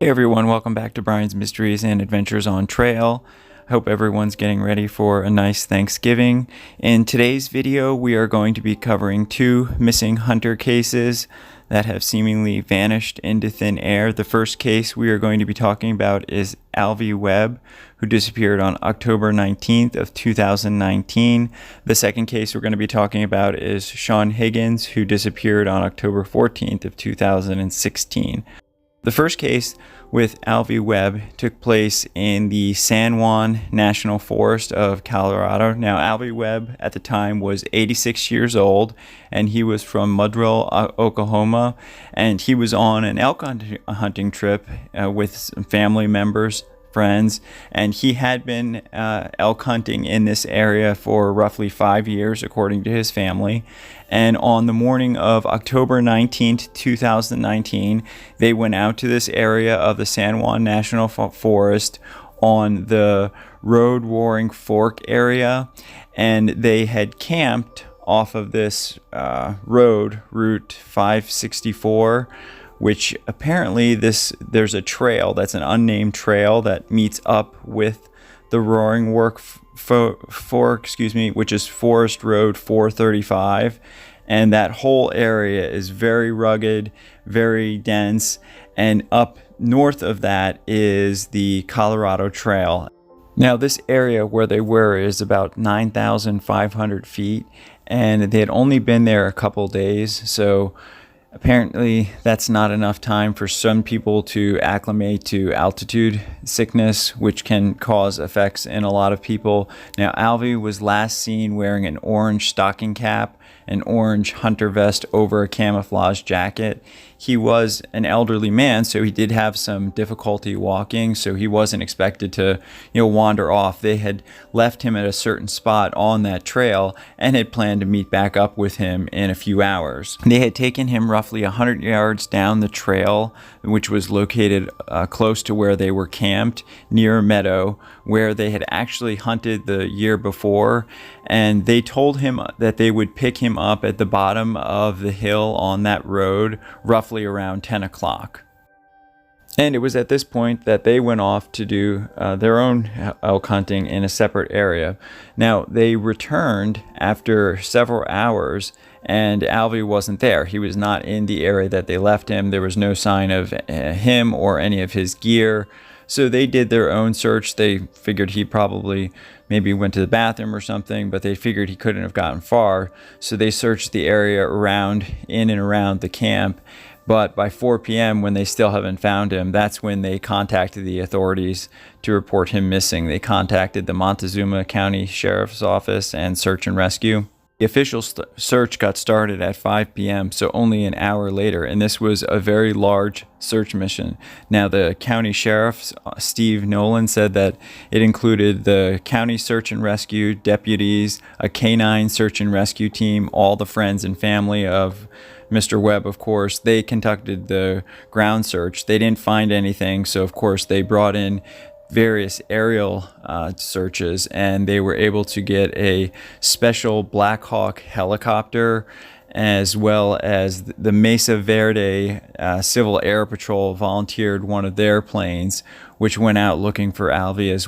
Hey everyone, welcome back to Brian's Mysteries and Adventures on Trail. Hope everyone's getting ready for a nice Thanksgiving. In today's video, we are going to be covering two missing hunter cases that have seemingly vanished into thin air. The first case we are going to be talking about is Alvey Webb, who disappeared on October 19th of 2019. The second case we're going to be talking about is Sean Higgins, who disappeared on October 14th of 2016. The first case with Alvey Webb took place in the San Juan National Forest of Colorado. Now, Alvey Webb at the time was 86 years old, and he was from Mudrill, Oklahoma, and he was on an elk hunting trip with some family members, friends, and he had been elk hunting in this area for roughly 5 years, according to his family. And on the morning of October 19th, 2019, they went out to this area of the San Juan National Forest on the Road Roaring Fork area, and they had camped off of this Route 564, which apparently there's a trail that's an unnamed trail that meets up with the Roaring Fork, which is Forest Road 435, and that whole area is very rugged, very dense, and up north of that is the Colorado Trail. Now, this area where they were is about 9,500 feet, and they had only been there a couple days, so apparently that's not enough time for some people to acclimate to altitude sickness, which can cause effects in a lot of people. Now, Alvey was last seen wearing an orange stocking cap, an orange hunter vest over a camouflage jacket. He was an elderly man, so he did have some difficulty walking, so he wasn't expected to, wander off. They had left him at a certain spot on that trail and had planned to meet back up with him in a few hours. They had taken him roughly 100 yards down the trail, which was located close to where they were camped, near a meadow where they had actually hunted the year before, and they told him that they would pick him up at the bottom of the hill on that road roughly around 10 o'clock. And it was at this point that they went off to do their own elk hunting in a separate area. Now, they returned after several hours, and Alvey wasn't there. He was not in the area that they left him. There was no sign of him or any of his gear. So they did their own search. They figured he probably maybe went to the bathroom or something, but they figured he couldn't have gotten far. So they searched the area in and around the camp. But by 4 p.m., when they still haven't found him, that's when they contacted the authorities to report him missing. They contacted the Montezuma County Sheriff's Office and Search and Rescue. The official search got started at 5 p.m., so only an hour later, and this was a very large search mission. Now, the county sheriff, Steve Nolan, said that it included the county search and rescue deputies, a canine search and rescue team, all the friends and family of Mr. Webb, of course. They conducted the ground search. They didn't find anything, so of course they brought in various aerial searches, and they were able to get a special Black Hawk helicopter, as well as the Mesa Verde Civil Air Patrol volunteered one of their planes, which went out looking for Alvey, as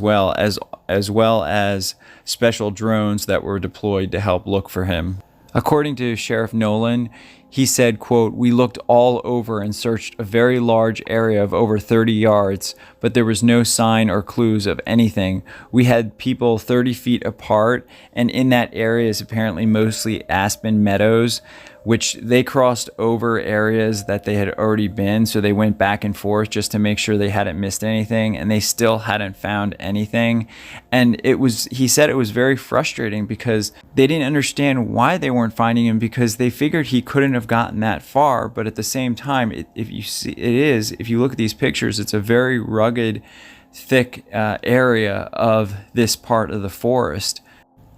well as special drones that were deployed to help look for him. According to Sheriff Nolan, he said, quote, "We looked all over and searched a very large area of over 30 yards, but there was no sign or clues of anything. We had people 30 feet apart, and in that area is apparently mostly aspen meadows, which they crossed over areas that they had already been, so they went back and forth just to make sure they hadn't missed anything, and they still hadn't found anything." And he said it was very frustrating because they didn't understand why they weren't finding him, because they figured he couldn't have gotten that far. But at the same time, if you look at these pictures, it's a very rugged, thick area of this part of the forest.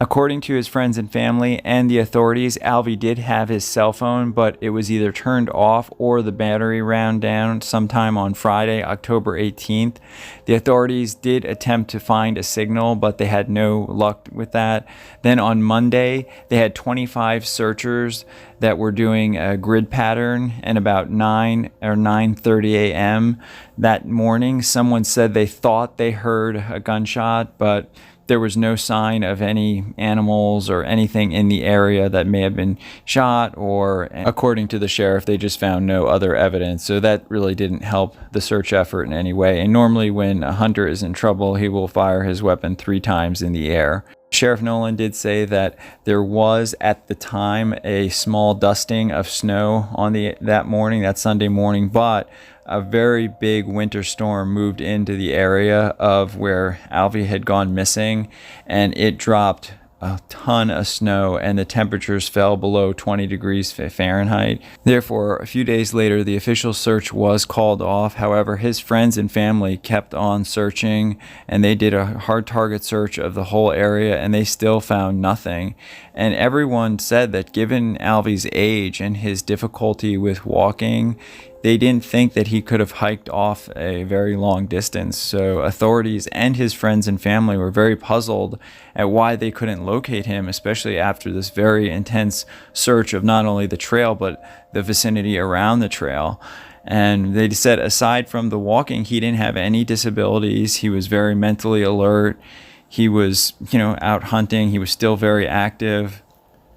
According to his friends and family and the authorities, Alvey did have his cell phone, but it was either turned off or the battery ran down sometime on Friday, October 18th. The authorities did attempt to find a signal, but they had no luck with that. Then on Monday, they had 25 searchers that were doing a grid pattern, and about 9 or 9:30 a.m. that morning, someone said they thought they heard a gunshot, but there was no sign of any animals or anything in the area that may have been shot, or according to the sheriff, they just found no other evidence. So that really didn't help the search effort in any way. And normally when a hunter is in trouble, he will fire his weapon 3 times in the air. Sheriff Nolan did say that there was at the time a small dusting of snow on that Sunday morning, but a very big winter storm moved into the area of where Alvey had gone missing, and it dropped a ton of snow, and the temperatures fell below 20 degrees Fahrenheit. Therefore, a few days later, the official search was called off. However, his friends and family kept on searching, and they did a hard target search of the whole area, and they still found nothing. And everyone said that given Alvey's age and his difficulty with walking, they didn't think that he could have hiked off a very long distance. So authorities and his friends and family were very puzzled at why they couldn't locate him, especially after this very intense search of not only the trail, but the vicinity around the trail. And they said aside from the walking, he didn't have any disabilities. He was very mentally alert. He was, out hunting. He was still very active.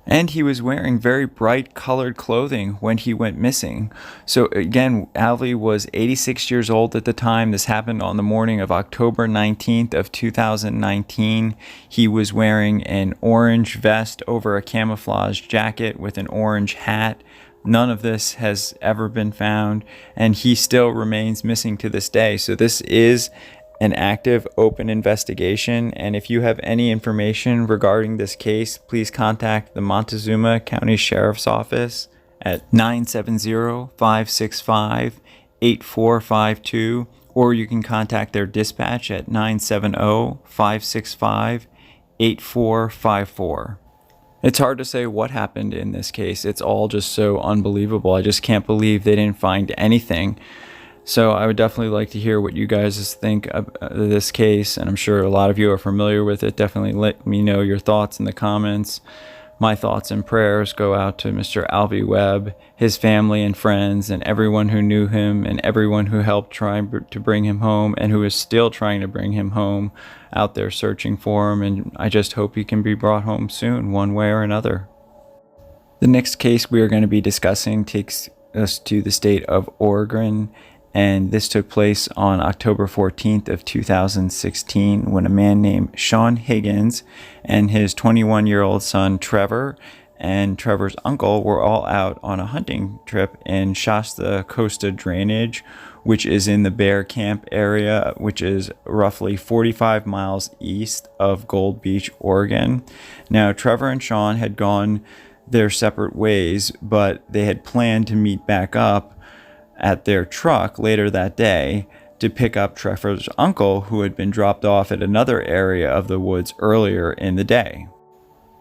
And he was wearing very bright colored clothing when he went missing. So again, Alvey was 86 years old at the time. This happened on the morning of October 19th of 2019. He was wearing an orange vest over a camouflage jacket with an orange hat. None of this has ever been found, and he still remains missing to this day. So this is an active open investigation, and if you have any information regarding this case, please contact the Montezuma County Sheriff's Office at 970-565-8452, or you can contact their dispatch at 970-565-8454. It's hard to say what happened in this case. It's all just so unbelievable. I just can't believe they didn't find anything. So I would definitely like to hear what you guys think of this case, and I'm sure a lot of you are familiar with it. Definitely let me know your thoughts in the comments. My thoughts and prayers go out to Mr. Alvey Webb, his family and friends, and everyone who knew him, and everyone who helped try to bring him home, and who is still trying to bring him home, out there searching for him. And I just hope he can be brought home soon, one way or another. The next case we are going to be discussing takes us to the state of Oregon. And this took place on October 14th of 2016 when a man named Sean Higgins and his 21-year-old son Trevor and Trevor's uncle were all out on a hunting trip in Shasta Costa Drainage, which is in the Bear Camp area, which is roughly 45 miles east of Gold Beach, Oregon. Now, Trevor and Sean had gone their separate ways, but they had planned to meet back up at their truck later that day to pick up Trevor's uncle, who had been dropped off at another area of the woods earlier in the day.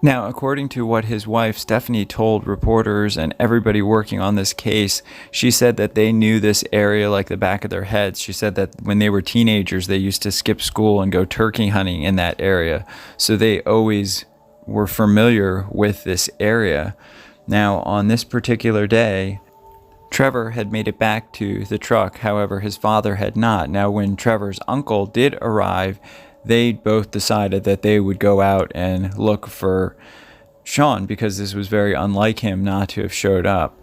Now, according to what his wife Stephanie told reporters and everybody working on this case, she said that they knew this area like the back of their heads. She said that when they were teenagers, they used to skip school and go turkey hunting in that area. So they always were familiar with this area. Now, on this particular day, Trevor had made it back to the truck, however, his father had not. Now, when Trevor's uncle did arrive, they both decided that they would go out and look for Sean, because this was very unlike him not to have showed up.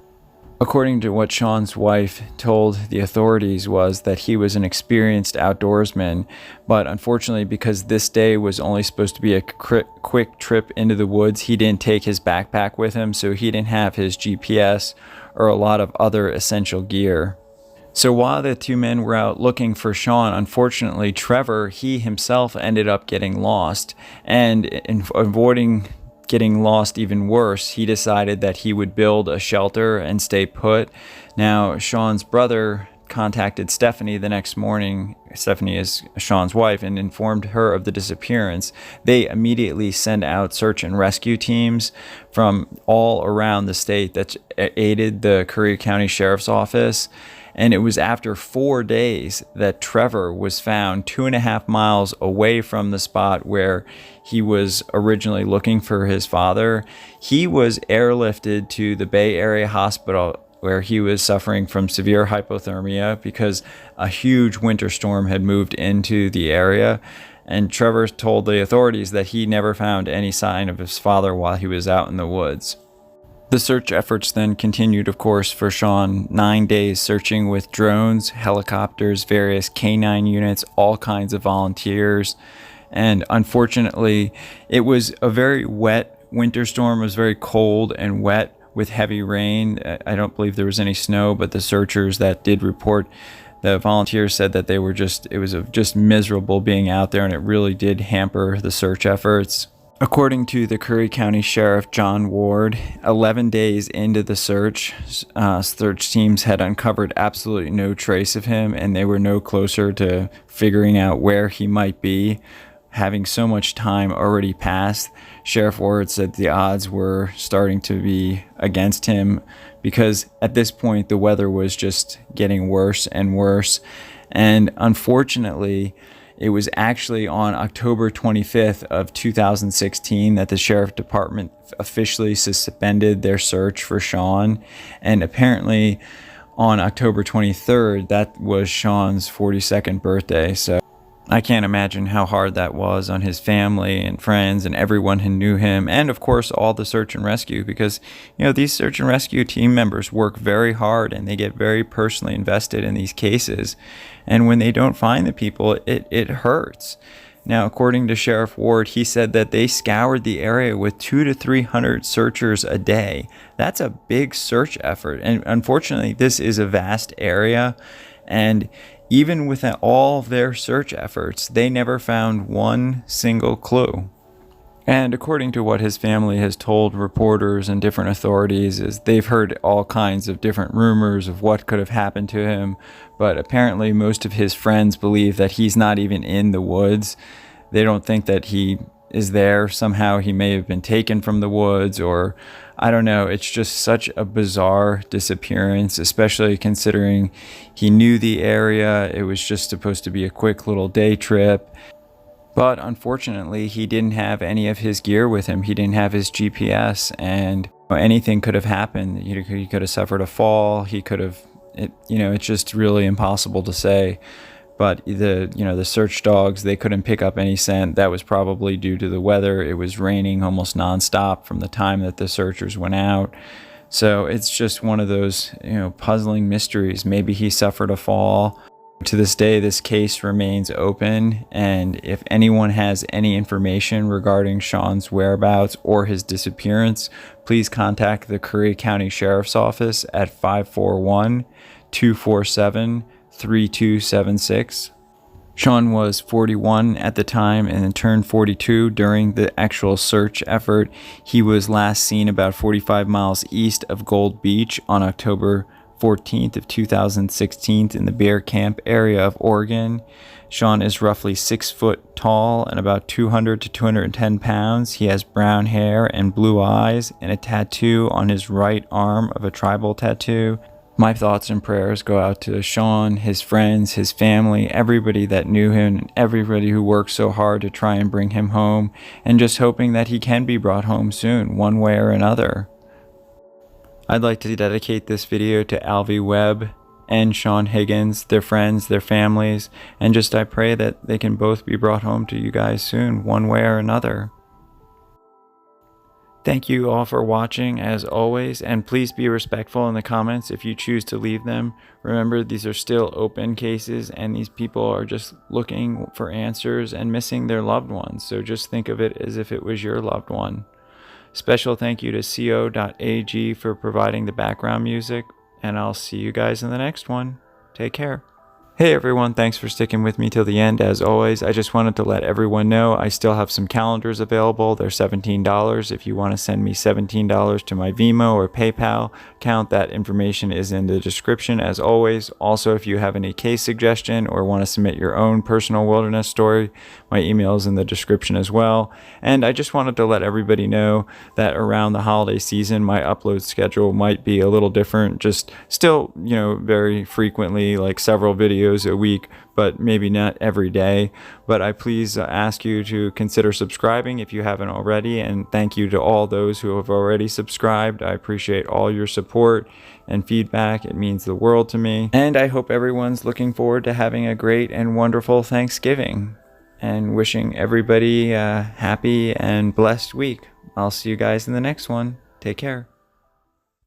According to what Sean's wife told the authorities was that he was an experienced outdoorsman, but unfortunately, because this day was only supposed to be a quick trip into the woods, he didn't take his backpack with him, so he didn't have his GPS or a lot of other essential gear. So while the two men were out looking for Sean, unfortunately, Trevor, he himself ended up getting lost, and in avoiding getting lost even worse, he decided that he would build a shelter and stay put. Now, Sean's brother contacted Stephanie the next morning Stephanie is Sean's wife, and informed her of the disappearance, they immediately sent out search and rescue teams from all around the state that aided the Curry County Sheriff's Office. And it was after 4 days that Trevor was found 2.5 miles away from the spot where he was originally looking for his father. He was airlifted to the Bay Area Hospital, where he was suffering from severe hypothermia because a huge winter storm had moved into the area. And Trevor told the authorities that he never found any sign of his father while he was out in the woods. The search efforts then continued, of course, for Sean. 9 days searching with drones, helicopters, various canine units, all kinds of volunteers. And unfortunately, it was a very wet winter storm. It was very cold and wet with heavy rain. I don't believe there was any snow, but the searchers that did report, the volunteers said that it was just miserable being out there, and it really did hamper the search efforts. According to the Curry County Sheriff John Ward, 11 days into the search teams had uncovered absolutely no trace of him, and they were no closer to figuring out where he might be. Having so much time already passed, Sheriff Ward said the odds were starting to be against him, because at this point the weather was just getting worse and worse. And unfortunately, it was actually on October 25th of 2016 that the Sheriff Department officially suspended their search for Sean. And apparently on October 23rd, that was Sean's 42nd birthday. So I can't imagine how hard that was on his family and friends and everyone who knew him, and of course all the search and rescue, because these search and rescue team members work very hard and they get very personally invested in these cases, and when they don't find the people, it hurts. Now, according to Sheriff Ward, he said that they scoured the area with 200 to 300 searchers a day. That's a big search effort, and unfortunately this is a vast area, and even with all of their search efforts, they never found one single clue. And according to what his family has told reporters and different authorities, is they've heard all kinds of different rumors of what could have happened to him, but apparently most of his friends believe that he's not even in the woods. They don't think that he is there. Somehow he may have been taken from the woods, or I don't know. It's just such a bizarre disappearance, especially considering he knew the area. It was just supposed to be a quick little day trip. But unfortunately, he didn't have any of his gear with him. He didn't have his GPS, and anything could have happened. He could have suffered a fall. He could have, it's just really impossible to say. But the search dogs, they couldn't pick up any scent. That was probably due to the weather. It was raining almost nonstop from the time that the searchers went out. So it's just one of those, puzzling mysteries. Maybe he suffered a fall. To this day, this case remains open, and if anyone has any information regarding Sean's whereabouts or his disappearance, please contact the Curry County Sheriff's Office at 541-247-3276. Sean was 41 at the time and then turned 42 during the actual search effort. He was last seen about 45 miles east of Gold Beach on October 14th of 2016 in the Bear Camp area of Oregon. Sean is roughly 6 foot tall and about 200 to 210 pounds. He has brown hair and blue eyes and a tattoo on his right arm of a tribal tattoo. My thoughts and prayers go out to Sean, his friends, his family, everybody that knew him, and everybody who worked so hard to try and bring him home, and just hoping that he can be brought home soon, one way or another. I'd like to dedicate this video to Alvey Webb and Sean Higgins, their friends, their families, and I pray that they can both be brought home to you guys soon, one way or another. Thank you all for watching, as always, and please be respectful in the comments if you choose to leave them. Remember, these are still open cases, and these people are just looking for answers and missing their loved ones, so just think of it as if it was your loved one. Special thank you to co.ag for providing the background music, and I'll see you guys in the next one. Take care. Hey everyone, thanks for sticking with me till the end. As always, I just wanted to let everyone know I still have some calendars available. They're $17. If you want to send me $17 to my Venmo or PayPal account, that information is in the description as always. Also, if you have any case suggestion or want to submit your own personal wilderness story, my email is in the description as well. And I just wanted to let everybody know that around the holiday season, my upload schedule might be a little different. Just still, very frequently, like several videos a week, but maybe not every day. But I please ask you to consider subscribing if you haven't already, and thank you to all those who have already subscribed. I appreciate all your support and feedback. It means the world to me, and I hope everyone's looking forward to having a great and wonderful Thanksgiving, and wishing everybody a happy and blessed week. I'll see you guys in the next one. Take care.